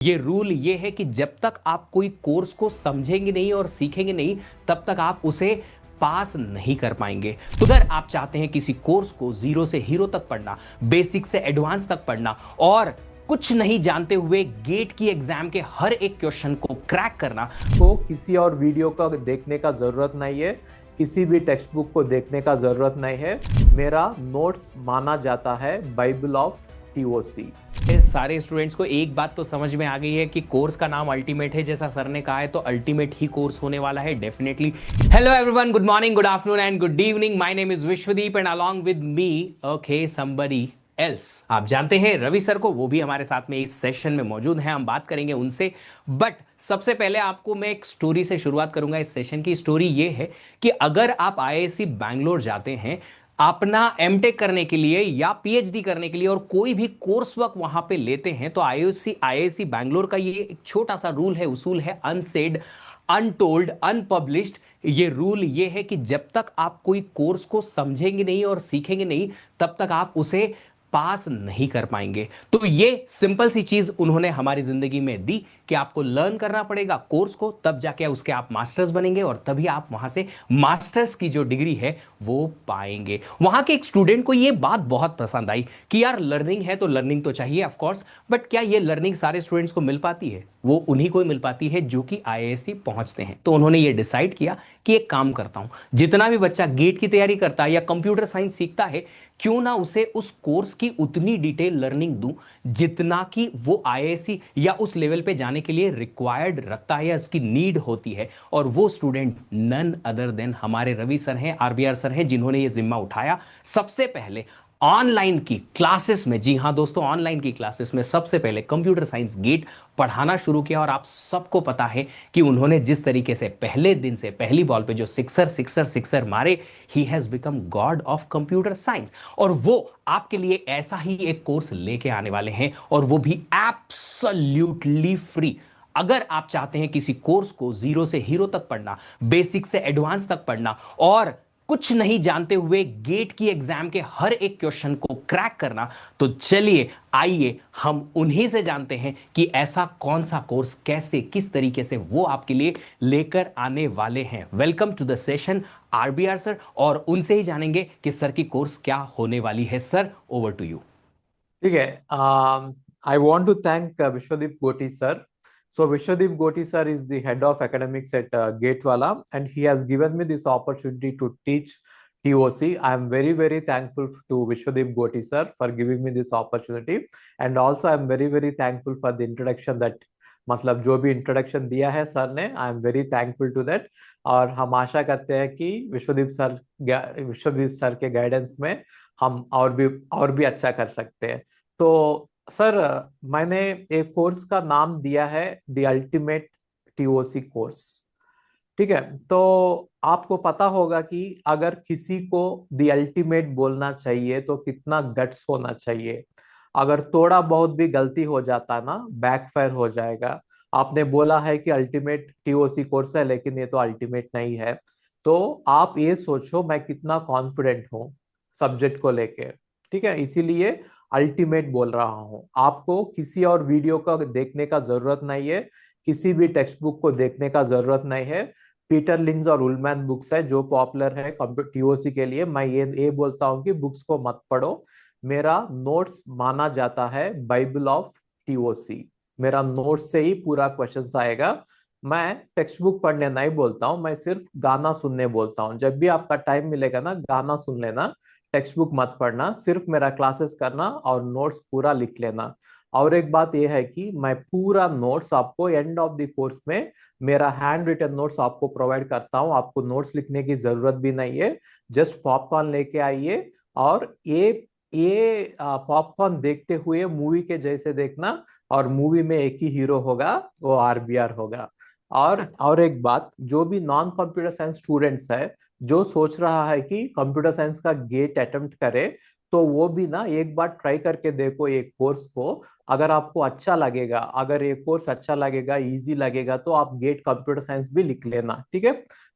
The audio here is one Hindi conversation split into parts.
ये रूल ये है कि जब तक आप कोई कोर्स को समझेंगे नहीं और सीखेंगे नहीं, तब तक आप उसे पास नहीं कर पाएंगे। तो अगर आप चाहते हैं किसी कोर्स को जीरो से हीरो तक पढ़ना, बेसिक से एडवांस तक पढ़ना और कुछ नहीं जानते हुए गेट की एग्जाम के हर एक क्वेश्चन को क्रैक करना, को किसी और वीडियो का देखने का जरूरत नहीं है, किसी भी टेक्स्ट बुक को देखने का जरूरत नहीं है। मेरा नोट्स माना जाता है बाइबल ऑफ टीओसी। सारे स्टूडेंट्स को एक बात तो समझ में आ गई है कि कोर्स का नाम अल्टीमेट है। जैसा सर ने कहा है तो अल्टीमेट ही कोर्स होने वाला है definitely. Hello everyone, good morning, good afternoon and good evening. My name is Vishwadeep and along with me okay somebody else. आप जानते हैं रवि सर को, वो भी हमारे साथ में इस सेशन में मौजूद हैं। हम बात करेंगे उनसे, बट सबसे पहले आपको मैं एक स्टोरी से शुरुआत करूंगा इस सेशन की। स्टोरी ये है कि अगर आप आईआईएससी बैंगलोर जाते हैं अपना एमटेक करने के लिए या पीएचडी करने के लिए और कोई भी कोर्स वर्क वहां पे लेते हैं, तो आईआईएससी आईआईएससी बैंगलोर का ये एक छोटा सा रूल है, उसूल है, अनसेड, अनटोल्ड, अनपब्लिश्ड। ये रूल ये है कि जब तक आप कोई कोर्स को समझेंगे नहीं और सीखेंगे नहीं, तब तक आप उसे पास नहीं कर पाएंगे। तो ये सिंपल सी चीज उन्होंने हमारी जिंदगी में दी कि आपको लर्न करना पड़ेगा कोर्स को, तब जाके उसके आप मास्टर्स बनेंगे और तभी आप वहां से मास्टर्स की जो डिग्री है वो पाएंगे। वहां के एक स्टूडेंट को ये बात बहुत पसंद आई कि यार लर्निंग है तो लर्निंग तो चाहिए ऑफ कोर्स, बट क्या ये लर्निंग सारे स्टूडेंट्स को मिल पाती है? वो उन्हीं को मिल पाती है जो कि आईआईएससी पहुंचते हैं। तो उन्होंने ये डिसाइड किया कि एक काम करता हूं, जितना भी बच्चा गेट की तैयारी करता है या कंप्यूटर साइंस सीखता है, क्यों ना उसे उस कोर्स की उतनी डिटेल लर्निंग दूं जितना कि वो आईआईएससी या उस लेवल पे जाने के लिए रिक्वायर्ड रखता है या उसकी नीड होती है। और वो स्टूडेंट नन अदर देन हमारे रवि सर हैं, आरबीआर सर हैं, जिन्होंने ये जिम्मा उठाया। सबसे पहले ऑनलाइन की क्लासेस में, जी हां दोस्तों, ऑनलाइन की क्लासेस में सबसे पहले कंप्यूटर साइंस गेट पढ़ाना शुरू किया। और आप सबको पता है कि उन्होंने जिस तरीके से पहले दिन से पहली बॉल पे जो सिक्सर सिक्सर सिक्सर मारे, he has become God of computer science. और वो आपके लिए ऐसा ही एक कोर्स लेके आने वाले हैं, और वो भी एब्सोल्युटली फ्री। अगर आप चाहते हैं किसी कोर्स को जीरो से हीरो तक पढ़ना, बेसिक से एडवांस तक पढ़ना और कुछ नहीं जानते हुए गेट की एग्जाम के हर एक क्वेश्चन को क्रैक करना, तो चलिए आइए हम उन्हीं से जानते हैं कि ऐसा कौन सा कोर्स, कैसे, किस तरीके से वो आपके लिए लेकर आने वाले हैं। Welcome to the session RBR sir, और उनसे ही जानेंगे कि सर की कोर्स क्या होने वाली है। Sir, over to you. ठीक है। I want to thank Vishwadeep Goti sir. So Vishwadeep Goti sir is the head of academics at Gatewala, and he has given me this opportunity to teach TOC. I am very, very thankful to Vishwadeep Goti sir for giving me this opportunity, and also I am very, very thankful for the introduction that मतलब जो भी इंट्रोडक्शन दिया है सर ने, I am very thankful to that. और हम आशा करते हैं कि विश्वदीप सर के गाइडेंस में हम और भी अच्छा कर सकते हैं. तो सर, मैंने एक कोर्स का नाम दिया है द अल्टीमेट टीओसी कोर्स. ठीक है. तो आपको पता होगा कि अगर किसी को द अल्टीमेट बोलना चाहिए तो कितना गट्स होना चाहिए. अगर थोड़ा बहुत भी गलती हो जाता ना, बैकफायर हो जाएगा. आपने बोला है कि अल्टीमेट टीओसी कोर्स है, लेकिन ये तो अल्टीमेट नहीं है. तो आप ये सोचो मैं कितना कॉन्फिडेंट हूँ सब्जेक्ट को लेके. ठीक है, इसीलिए अल्टीमेट बोल रहा हूँ. आपको किसी और वीडियो का देखने का जरूरत नहीं है, किसी भी टेक्स्ट बुक को देखने का जरूरत नहीं है. पीटर लिंग्स और उलमैन बुक्स है जो पॉपुलर है टीओसी के लिए. मैं ये बोलता हूँ कि बुक्स को मत पढ़ो. मेरा नोट्स माना जाता है बाइबल ऑफ टीओसी. मेरा नोट्स से ही पूरा क्वेश्चन आएगा. मैं टेक्स्ट बुक पढ़ने नहीं बोलता हूँ, मैं सिर्फ गाना सुनने बोलता हूँ. जब भी आपका टाइम मिलेगा ना, गाना सुन लेना, टेक्स्ट बुक मत पढ़ना, सिर्फ मेरा क्लासेस करना और नोट्स पूरा लिख लेना. और एक बात यह है कि मैं पूरा नोट्स आपको एंड ऑफ द कोर्स में मेरा हैंड रिटन नोट्स आपको प्रोवाइड करता हूँ. आपको नोट्स लिखने की जरूरत भी नहीं है. जस्ट पॉपकॉर्न लेके आइए और ये पॉपकॉर्न देखते हुए मूवी के जैसे देखना. और मूवी में एक ही हीरो होगा, वो आरबीआर होगा. और एक बात, जो भी नॉन कंप्यूटर साइंस स्टूडेंट्स है, जो सोच रहा है कि कंप्यूटर साइंस का गेट अटेम्प्ट करे, तो वो भी ना एक बार ट्राई करके देखो एक कोर्स को. अगर आपको अच्छा लगेगा, अगर ये कोर्स अच्छा लगेगा, इजी लगेगा, तो आप गेट कंप्यूटर साइंस भी लिख लेना. ठीक है.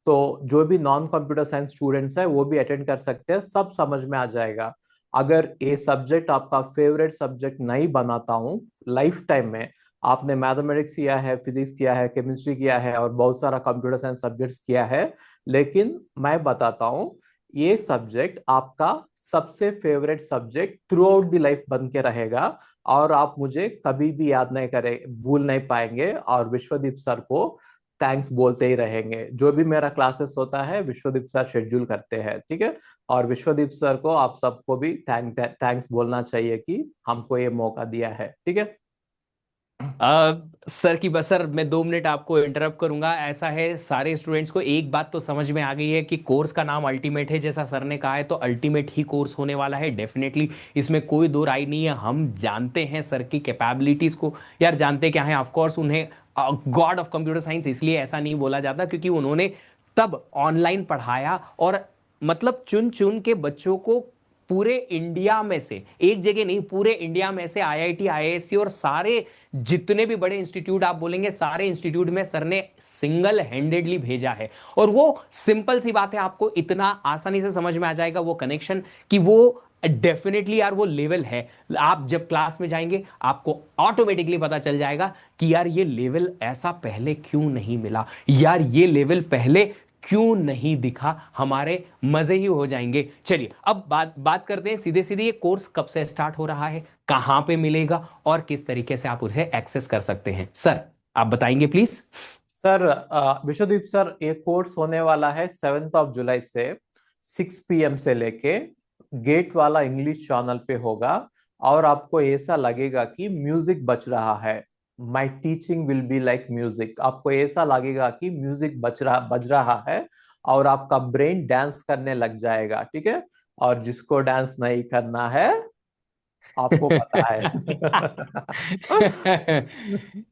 तो जो भी नॉन कंप्यूटर साइंस स्टूडेंट्स है वो भी अटेंड कर सकते हैं, सब समझ में आ जाएगा. अगर ये सब्जेक्ट आपका फेवरेट सब्जेक्ट नहीं बनाता हूँ लाइफ टाइम में, आपने मैथमेटिक्स किया है, फिजिक्स किया है, केमिस्ट्री किया है और बहुत सारा कंप्यूटर साइंस सब्जेक्ट्स किया है। लेकिन मैं बताता हूँ, ये सब्जेक्ट आपका सबसे favourite subject through out the life बन के रहेगा। और आप मुझे कभी भी याद नहीं करे, भूल नहीं पाएंगे, और विश्वदीप सर को थैंक्स बोलते ही रहेंगे। जो भी मेरा क्लासेस होता है विश्वदीप सर शेड्यूल करते हैं, ठीक है। और विश्वदीप सर को आप सबको भी थैंक्स बोलना चाहिए कि हमको ये मौका दिया है, ठीक है। सर की बस सर मैं 2 मिनट आपको इंटरप्ट करूंगा। ऐसा है, सारे स्टूडेंट्स को एक बात तो समझ में आ गई है कि कोर्स का नाम अल्टीमेट है, जैसा सर ने कहा है तो अल्टीमेट ही कोर्स होने वाला है डेफिनेटली। इसमें कोई दो राय नहीं है। हम जानते हैं सर की कैपेबिलिटीज को। यार जानते क्या है, ऑफ कोर्स उन्हें गॉड ऑफ कंप्यूटर साइंस इसलिए ऐसा नहीं बोला जाता क्योंकि उन्होंने तब ऑनलाइन पढ़ाया और मतलब चुन चुन के बच्चों को पूरे इंडिया में से, एक जगह नहीं पूरे इंडिया में से आईआईटी आईआईएससी और सारे जितने भी बड़े इंस्टीट्यूट आप बोलेंगे सारे इंस्टीट्यूट में सर ने सिंगल हैंडेडली भेजा है। और वो सिंपल सी बात है, आपको इतना आसानी से समझ में आ जाएगा वो कनेक्शन कि वो डेफिनेटली यार वो लेवल है। आप जब क्लास में जाएंगे आपको ऑटोमेटिकली पता चल जाएगा कि यार ये लेवल ऐसा पहले क्यों नहीं मिला, यार ये लेवल पहले क्यों नहीं दिखा, हमारे मजे ही हो जाएंगे। चलिए अब बात बात करते हैं सीधे सीधे, ये कोर्स कब से स्टार्ट हो रहा है, कहां पे मिलेगा और किस तरीके से आप उसे एक्सेस कर सकते हैं। सर आप बताएंगे प्लीज। सर विश्वदीप सर, ये कोर्स होने वाला है 7 जुलाई से 6 PM से लेके गेट वाला इंग्लिश चैनल पे होगा। और आपको ऐसा लगेगा कि म्यूजिक बज रहा है। My teaching will be like music. आपको ऐसा लगेगा कि म्यूजिक बज रहा है और आपका ब्रेन डांस करने लग जाएगा, ठीक है। और जिसको डांस नहीं करना है, आपको पता है।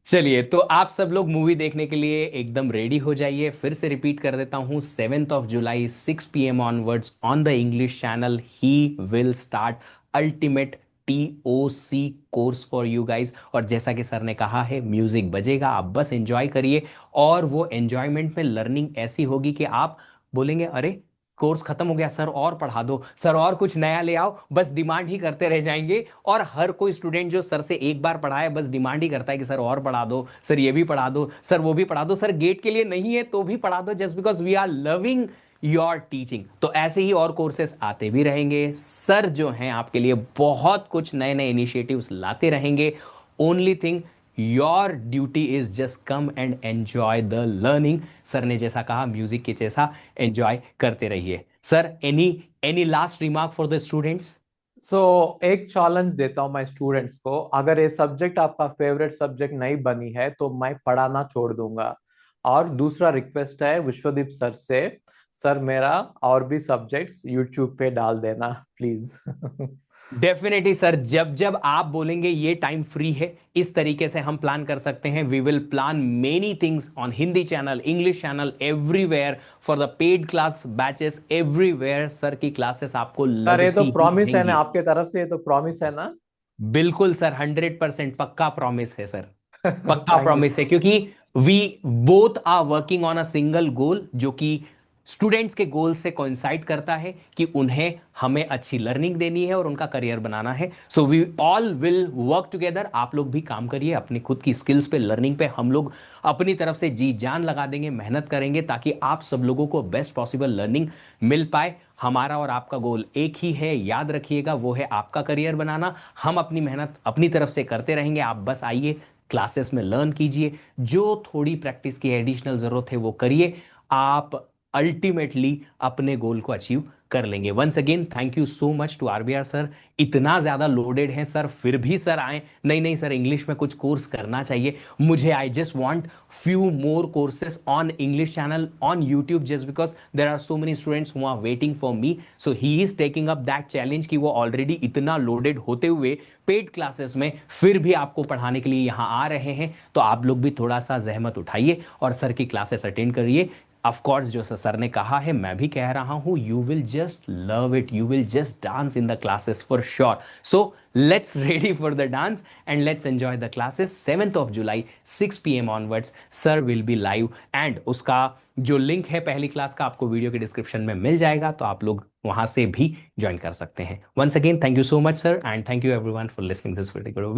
चलिए तो आप सब लोग मूवी देखने के लिए एकदम रेडी हो जाइए। फिर से रिपीट कर देता हूं, 7 जुलाई 6 PM onwards on the English channel he will start ultimate TOC course for you guys. और जैसा कि सर ने कहा है म्यूजिक बजेगा, आप बस एंजॉय करिए। और वो एंजॉयमेंट में लर्निंग ऐसी होगी कि आप बोलेंगे अरे कोर्स खत्म हो गया सर और पढ़ा दो, सर और कुछ नया ले आओ, बस डिमांड ही करते रह जाएंगे। और हर कोई स्टूडेंट जो सर से एक बार पढ़ा है बस डिमांड ही करता है कि सर और पढ़ा दो, सर ये भी पढ़ा दो, सर वो भी पढ़ा दो, सर गेट के लिए नहीं है तो भी पढ़ा दो, just because we are loving your teaching. तो ऐसे ही और कोर्सेस आते भी रहेंगे। सर जो हैं आपके लिए बहुत कुछ नए नए इनिशिएटिव्स लाते रहेंगे। Only thing your duty is just come and enjoy the learning. Sir ने जैसा कहा म्यूजिक के जैसा एंजॉय करते रहिए। Sir any any last remark for the students. So एक चैलेंज देता हूँ मैं स्टूडेंट्स को, अगर ये सब्जेक्ट आपका फेवरेट सब्जेक्ट नहीं बनी है तो मैं पढ़ाना छोड़ दूंगा। और दूसरा रिक्वेस्ट है विश्वदीप सर से, सर मेरा और भी सब्जेक्ट्स यूट्यूब पे डाल देना प्लीज। डेफिनेटली सर, जब जब आप बोलेंगे ये टाइम फ्री है इस तरीके से हम प्लान कर सकते हैं। We will plan many things on Hindi channel, English channel, everywhere for the paid class batches everywhere. Sir की क्लासेस आपको सर ये तो लगती ही प्रॉमिस है ना रहेंगी। आपके तरफ से, ये तो प्रॉमिस है ना। बिल्कुल सर, 100% पक्का प्रॉमिस है सर। पक्का थैंक यू। प्रॉमिस है क्योंकि we both are working on a single goal जो कि स्टूडेंट्स के गोल से कोइंसाइड करता है कि उन्हें हमें अच्छी लर्निंग देनी है और उनका करियर बनाना है। So we all will work together. आप लोग भी काम करिए अपनी खुद की स्किल्स पे, लर्निंग पे। हम लोग अपनी तरफ से जी जान लगा देंगे, मेहनत करेंगे ताकि आप सब लोगों को बेस्ट पॉसिबल लर्निंग मिल पाए। हमारा और आपका गोल एक ही है, याद रखिएगा, वो है आपका करियर बनाना। हम अपनी मेहनत अपनी तरफ से करते रहेंगे, आप बस आइए क्लासेस में लर्न कीजिए, जो थोड़ी प्रैक्टिस की एडिशनल जरूरत है वो करिए। आप अल्टीमेटली अपने गोल को अचीव कर लेंगे। Once again thank you so much to RBR sir. इतना ज्यादा लोडेड है सर फिर भी सर आए, नहीं नहीं सर इंग्लिश में कुछ कोर्स करना चाहिए मुझे, I just want few more courses on English channel on YouTube just because there are so many students who are waiting for me. So he is taking up that challenge कि वो ऑलरेडी इतना लोडेड होते हुए पेड क्लासेस में फिर भी आपको पढ़ाने के लिए यहाँ आ रहे हैं। तो आप लोग भी थोड़ा सा जहमत उठाइए और सर की क्लासेस अटेंड करिए। ऑफ कोर्स जो सर ने कहा है मैं भी कह रहा हूं, you will just love it, you will just dance in the classes for sure. So let's ready for the dance and let's enjoy the classes. 7 July 6 PM onwards sir will be live and उसका जो लिंक है पहली क्लास का आपको वीडियो के डिस्क्रिप्शन में मिल जाएगा, तो आप लोग वहां से भी ज्वाइन कर सकते हैं। Once again thank you so much sir and thank you everyone for listening this video.